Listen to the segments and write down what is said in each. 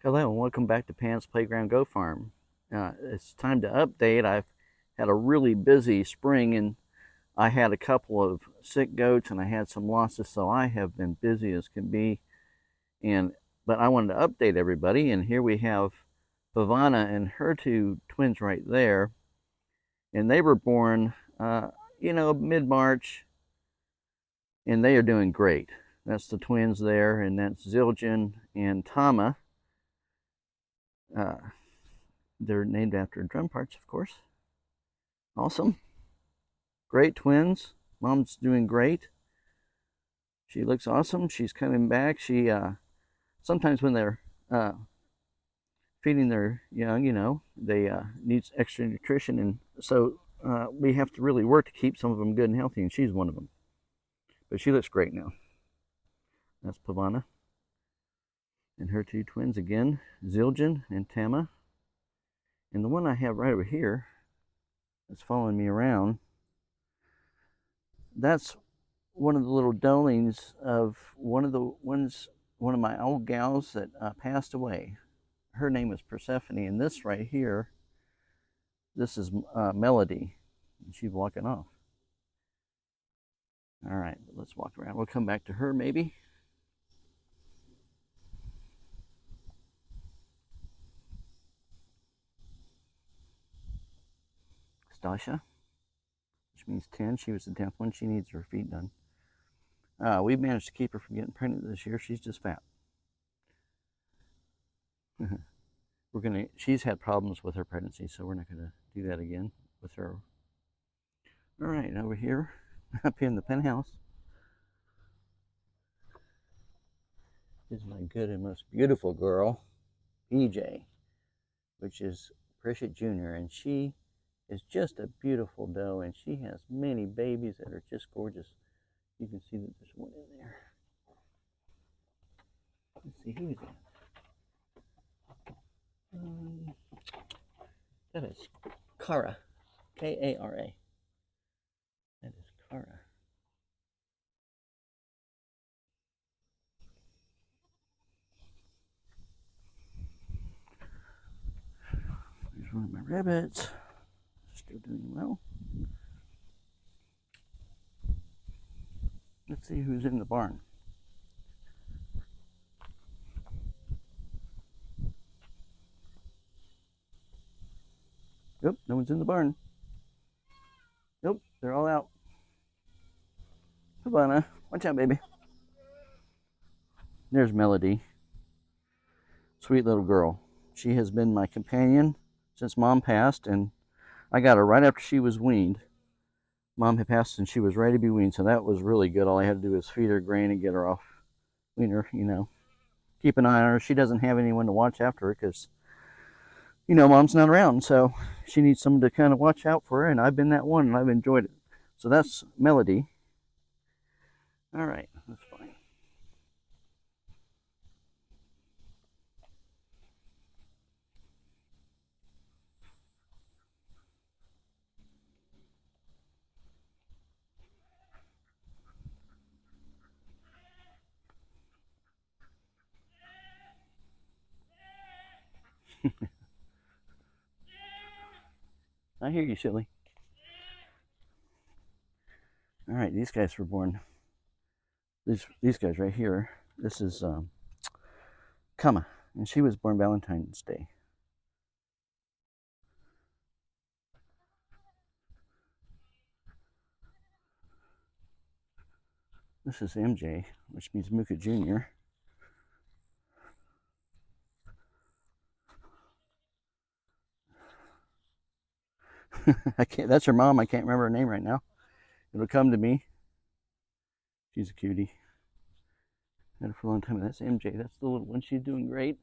Hello and welcome back to Pan's Playground Go Farm. It's time to update. I've had a really busy spring and I had a couple of sick goats and I had some losses, so I have been busy as can be. But I wanted to update everybody, and here we have Pavana and her two twins right there, and they were born, mid-March, and they are doing great. That's the twins there, and that's Zildjian and Tama. Uh, They're named after drum parts, of course. Awesome. Great twins. Mom's doing great. She looks awesome. She's coming back. She sometimes when they're feeding their young, they need extra nutrition, and so we have to really work to keep some of them good and healthy, and she's one of them. But she looks great now. That's Pavana. And her two twins again, Zildjian and Tama. And the one I have right over here that's following me around, that's one of the little dolings of one of my old gals that passed away. Her name was Persephone, and this right here, this is Melody. And she's walking off. All right, let's walk around. We'll come back to her maybe. Stasha, which means 10. She was the 10th one. She needs her feet done. We managed to keep her from getting pregnant this year. She's just fat. She's had problems with her pregnancy, so we're not gonna do that again with her. All right, over here, up in the penthouse, is my good and most beautiful girl, BJ, which is Pritchett Jr., and she is just a beautiful doe, and she has many babies that are just gorgeous. You can see that there's one in there. Let's see who's in. That is Kara, Kara. That is Kara. There's one of my rabbits. Still doing well. Let's see who's in the barn. Nope, no one's in the barn. Nope, they're all out. Havana, watch out, baby. There's Melody. Sweet little girl. She has been my companion since Mom passed, and I got her right after she was weaned. Mom had passed and she was ready to be weaned, so that was really good. All I had to do was feed her grain and get her off, wean her, keep an eye on her. She doesn't have anyone to watch after her because, Mom's not around, so she needs someone to kind of watch out for her, and I've been that one, and I've enjoyed it. So that's Melody. All right, that's fine. I hear you, silly. All right, these guys were born. These guys right here. This is Kama, and she was born Valentine's Day. This is MJ, which means Muka Jr. I can't. That's her mom. I can't remember her name right now. It'll come to me. She's a cutie. Had her for a long time. That's MJ. That's the little one. She's doing great.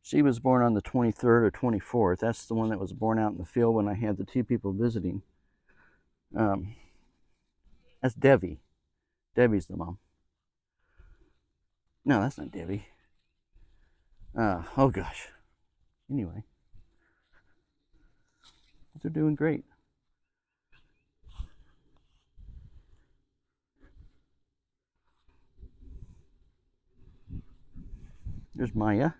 She was born on the 23rd or 24th. That's the one that was born out in the field when I had the two people visiting. That's Debbie. Debbie's the mom. No, that's not Debbie. Oh gosh. Anyway, they're doing great. There's Maya.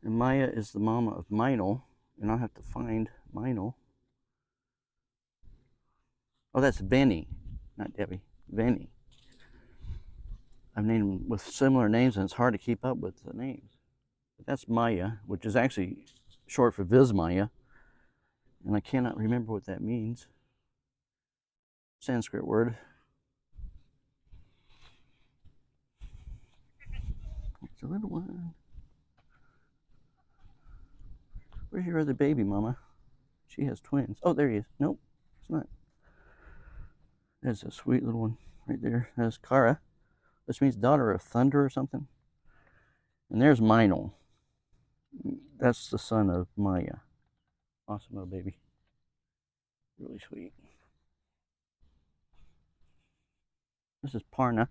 And Maya is the mama of Meinl. And I'll have to find Meinl. Oh, that's Venny, not Debbie. Venny. I've named them with similar names, and it's hard to keep up with the names. But that's Maya, which is actually short for Vismaya. And I cannot remember what that means. Sanskrit word. It's a little one. Where's your other baby, Mama? She has twins. Oh, there he is. Nope, it's not. There's a sweet little one right there. That's Kara. This means daughter of thunder or something. And there's Meinl. That's the son of Maya. Awesome little baby. Really sweet. This is Parna.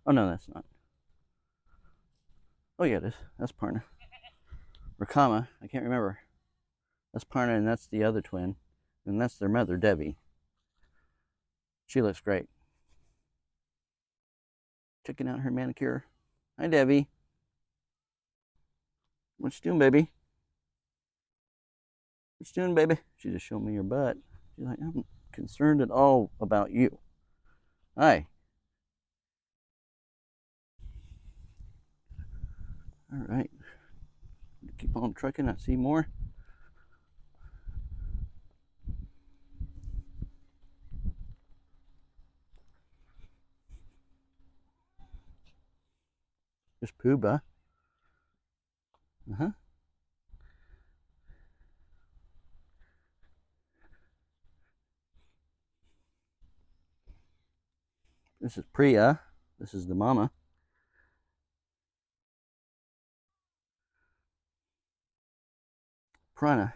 Oh, no, that's not. Oh, yeah, it is. That's Parna. Rakama. I can't remember. That's Parna, and that's the other twin. And that's their mother, Debbie. She looks great. Checking out her manicure. Hi, Debbie. What you doing, baby? What you doing, baby? She just showed me her butt. She's like, I'm concerned at all about you. Hi. All right. Keep on trucking. I see more. There's Pooba. Uh-huh. This is Priya. This is the mama. Prana.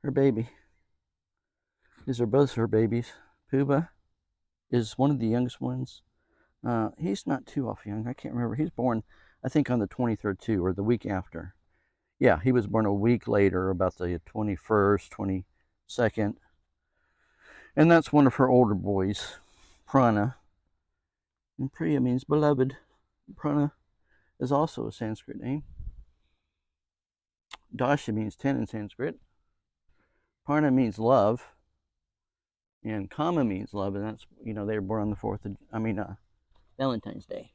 Her baby. These are both her babies. Pooba is one of the youngest ones. He's not too off young. I can't remember. He's born, I think, on the 23rd too, or the week after. Yeah, he was born a week later, about the 21st, 22nd. And that's one of her older boys, Prana. And Priya means beloved. Prana is also a Sanskrit name. Dasha means 10 in Sanskrit. Parna means love. And Kama means love. And that's, they were born on the 4th of, Valentine's Day.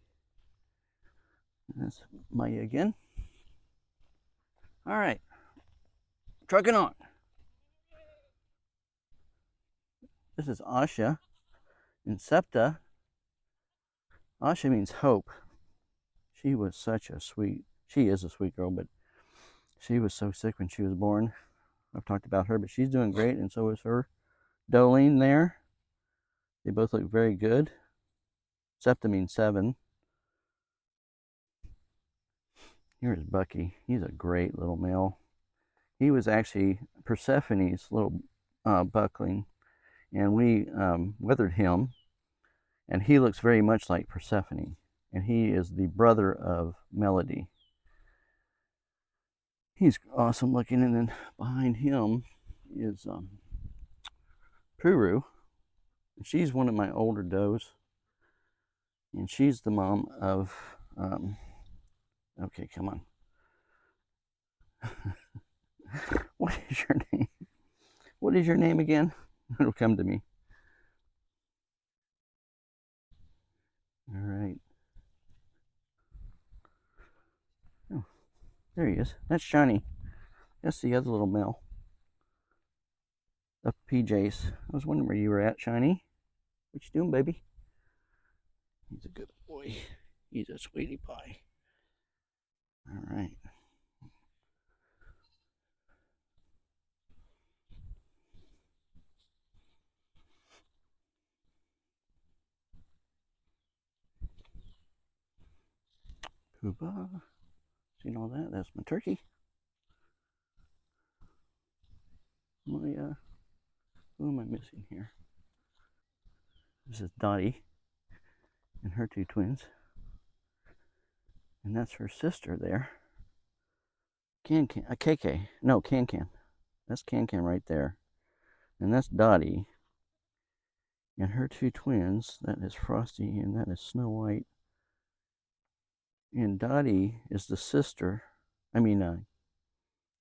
And that's Maya again. All right. Trucking on. This is Asha and Septa. Asha means hope. She was such a sweet, she is a sweet girl, but she was so sick when she was born. I've talked about her, but she's doing great, and so is her Dolene there. They both look very good. Septa means 7. Here's Bucky. He's a great little male. He was actually Persephone's little buckling, and we weathered him, and he looks very much like Persephone, and he is the brother of Melody. He's awesome looking, and then behind him is Puru. She's one of my older does, and she's the mom of okay, come on. What is your name? What is your name again? It'll come to me. All right. Oh, there he is. That's Shiny. That's the other little male. The PJs. I was wondering where you were at, Shiny. What you doing, baby? He's a good boy. He's a sweetie pie. All right. Pooba. Seen all that? That's my turkey. My who am I missing here? This is Dottie and her 2 twins. And that's her sister there. KK. No, Can. That's Can right there. And that's Dottie. And her 2 twins. That is Frosty and that is Snow White. And Dottie is the sister I mean,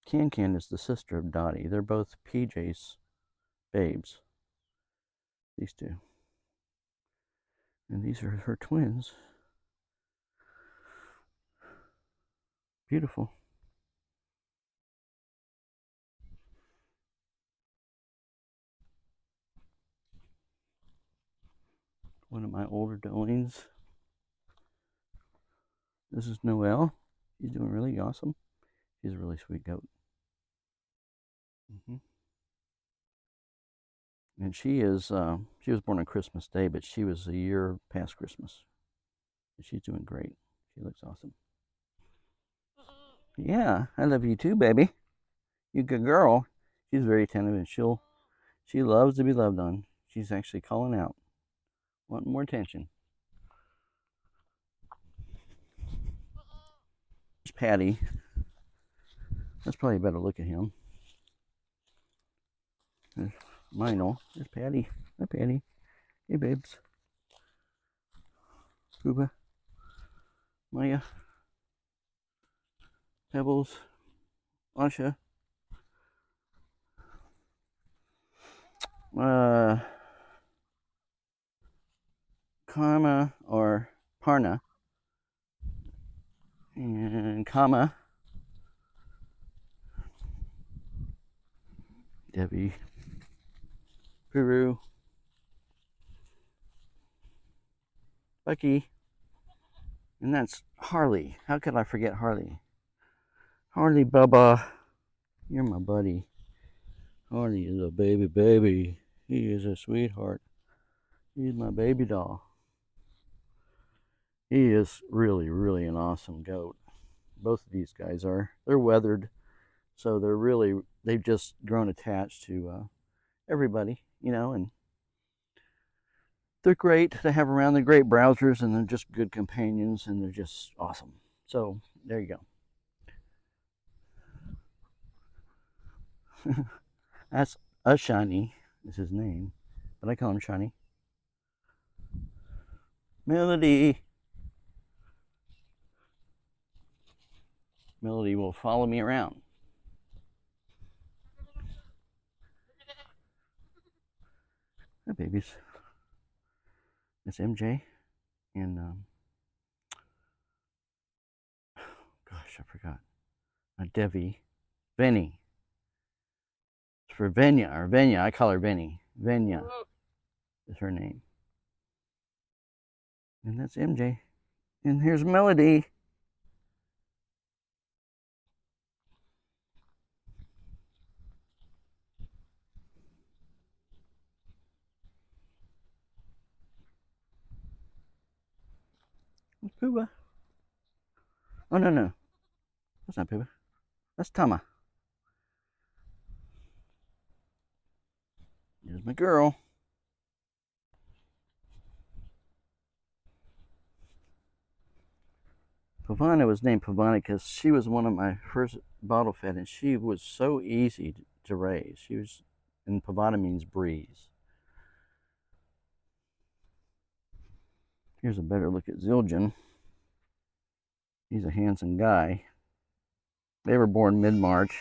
Can Can is the sister of Dottie. They're both PJ's babes. These two. And these are her twins. Beautiful. One of my older Dolines. This is Noelle. She's doing really awesome. She's a really sweet goat. And she was born on Christmas Day, but she was a year past Christmas. And she's doing great. She looks awesome. Yeah, I love you too, baby. You good girl. She's very attentive, and she loves to be loved on. She's actually calling out, wanting more attention. There's Patty. That's probably a better look at him. There's Mino. There's Patty. Hi, Patty. Hey, babes. Cuba. Maya. Pebbles. Asha. Karma or Parna. And Kama. Debbie. Peru. Bucky. And that's Harley. How could I forget Harley? Harley Bubba. You're my buddy. Harley is a baby. He is a sweetheart. He's my baby doll. He is really an awesome goat. Both of these guys are. They're weathered, so they've just grown attached to everybody, and they're great to have around. They're great browsers, and they're just good companions, and they're just awesome. So there you go. That's a Shiny is his name, but I call him Shiny. Melody. Melody will follow me around. Hi, babies. It's MJ and gosh, I forgot. Devi, Venny. It's for Venya or Venya. I call her Venny. Venya is her name. And that's MJ. And here's Melody. That's Pooba. Oh, no. That's not Pooba. That's Tama. Here's my girl. Pavana was named Pavana because she was one of my first bottle fed, and she was so easy to raise. And Pavana means breeze. Here's a better look at Zildjian. He's a handsome guy. They were born mid-March.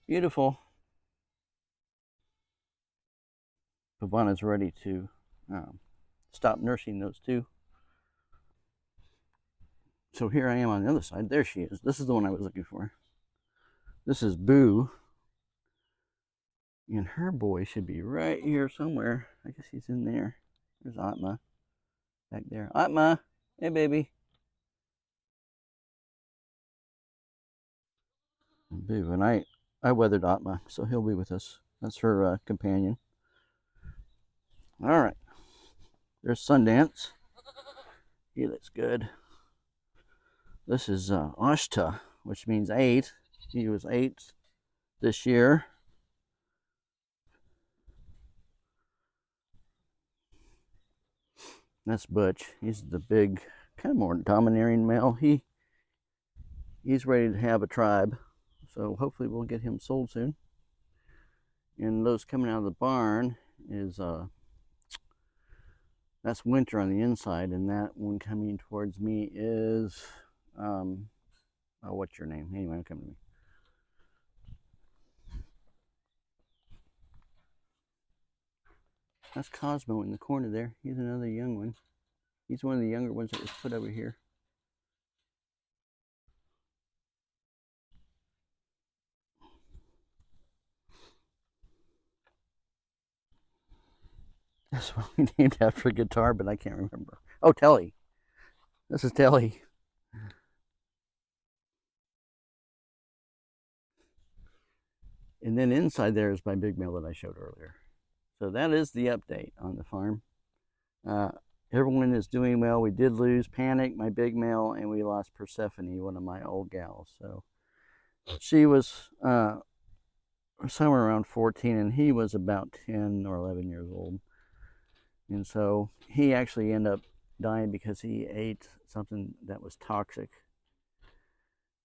Beautiful. Pavana's ready to stop nursing those two. So here I am on the other side. There she is. This is the one I was looking for. This is Boo. And her boy should be right here somewhere. I guess he's in there. There's Atma. Back there. Atma! Hey, baby. And Boo. And I weathered Atma, so he'll be with us. That's her companion. All right. There's Sundance. He looks good. This is Ashta, which means 8. He was 8 this year. That's Butch. He's the big, kind of more domineering male. He's ready to have a tribe, so hopefully we'll get him sold soon. And those coming out of the barn is That's winter on the inside, and that one coming towards me is, oh, what's your name? Anyway, come to me. That's Cosmo in the corner there. He's another young one. He's one of the younger ones that was put over here. That's what we named after a guitar, but I can't remember. Oh, Telly. This is Telly. And then inside there is my big male that I showed earlier. So that is the update on the farm. Uh, Everyone is doing well. We did lose Panic, my big male, and we lost Persephone, one of my old gals. So she was somewhere around 14, and he was about 10 or 11 years old. And so he actually ended up dying because he ate something that was toxic.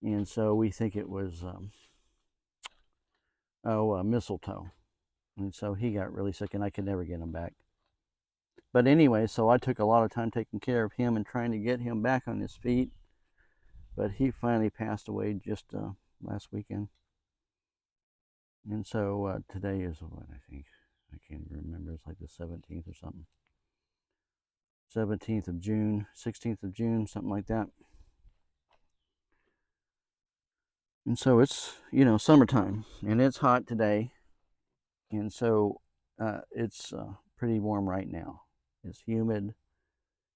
And so we think it was mistletoe. And so he got really sick, and I could never get him back. But anyway, so I took a lot of time taking care of him and trying to get him back on his feet. But he finally passed away just last weekend. And so today is what I think. I can't even remember. It's like the 17th or something. 17th of June, 16th of June, something like that. And so it's, summertime, and it's hot today. And so it's pretty warm right now. It's humid.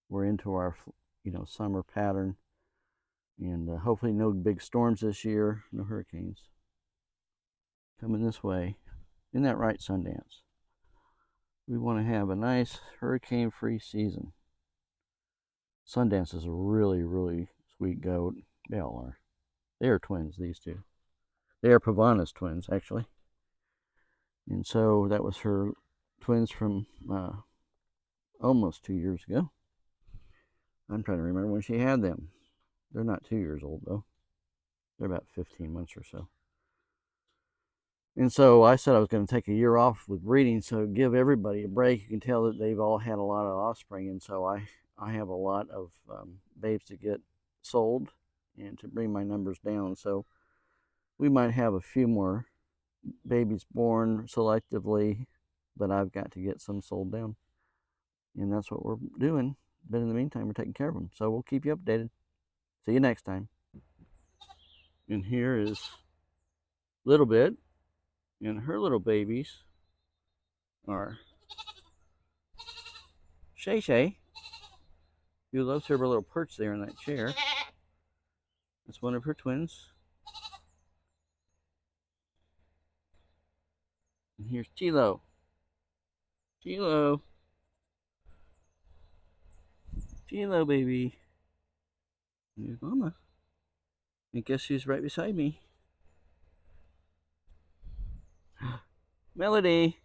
We're into our, summer pattern. And hopefully no big storms this year, no hurricanes coming this way. Isn't that right, Sundance? We want to have a nice hurricane-free season. Sundance is a really, really sweet goat. They all are. They are twins, these two. They are Pavana's twins, actually. And so that was her twins from almost 2 years ago. I'm trying to remember when she had them. They're not 2 years old, though. They're about 15 months or so. And so I said I was going to take a year off with breeding, so give everybody a break. You can tell that they've all had a lot of offspring, and so I have a lot of babes to get sold and to bring my numbers down. So we might have a few more babies born selectively, but I've got to get some sold down. And that's what we're doing. But in the meantime, we're taking care of them. So we'll keep you updated. See you next time. And here is Little Bit. And her little babies are Shay Shay, who loves her little perch there in that chair. That's one of her twins. And here's Chilo. Chilo. Chilo, baby. Here's Mama. And guess who's right beside me? Melody.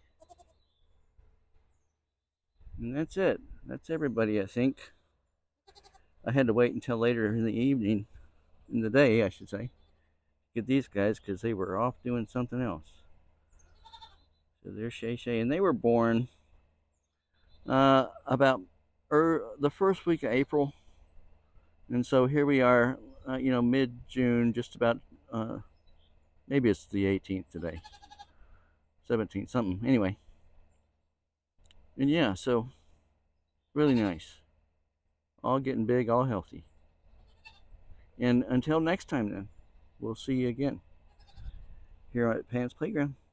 And that's it. That's everybody, I think. I had to wait until later in the evening, in the day, I should say, to get these guys because they were off doing something else. So there's Shay Shay, and they were born about the first week of April. And so here we are, mid-June, just about, maybe it's the 18th today, 17th, something. Anyway, and yeah, so really nice. All getting big, all healthy. And until next time then, we'll see you again here at Pan's Playground.